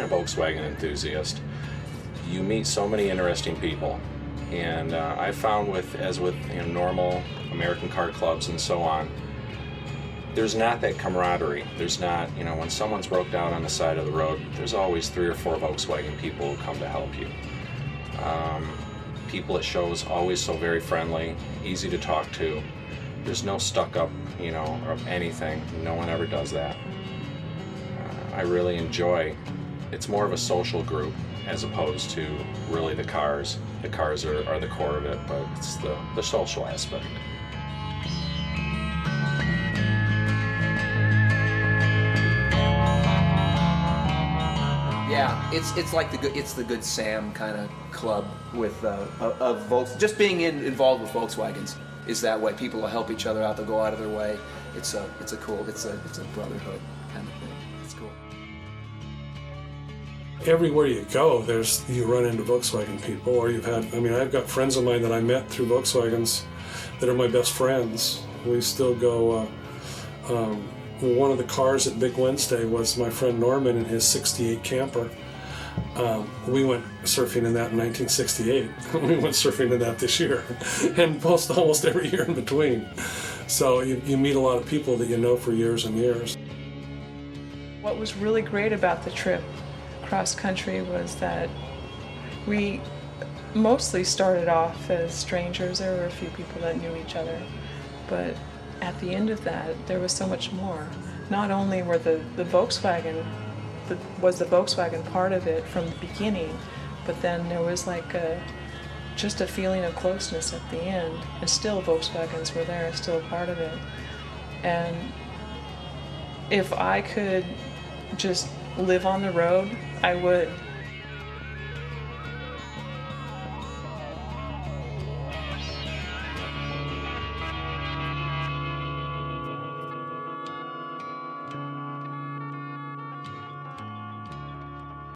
a Volkswagen enthusiast, you meet so many interesting people. And I found as with normal American car clubs and so on, there's not that camaraderie. There's not, when someone's broke down on the side of the road, there's always 3 or 4 Volkswagen people who come to help you. People at shows always so very friendly, easy to talk to. There's no stuck up, or anything. No one ever does that. I really enjoy. It's more of a social group as opposed to really the cars. The cars are the core of it, but it's the social aspect. Yeah, it's like the Good Sam kind of club with of Volks. Just being involved with Volkswagens is that way. People will help each other out. They'll go out of their way. It's a brotherhood kind of thing. It's cool. Everywhere you go, you run into Volkswagen people, or I've got friends of mine that I met through Volkswagens that are my best friends. We still go. One of the cars at Big Wednesday was my friend Norman and his '68 camper. We went surfing in that in 1968. We went surfing in that this year, and almost every year in between. So you meet a lot of people that you know for years and years. What was really great about the trip cross country was that we mostly started off as strangers. There were a few people that knew each other, but at the end of that, there was so much more. Not only were the Volkswagen part of it from the beginning, but then there was just a feeling of closeness at the end, and still Volkswagens were there, still a part of it. And if I could just live on the road, I would.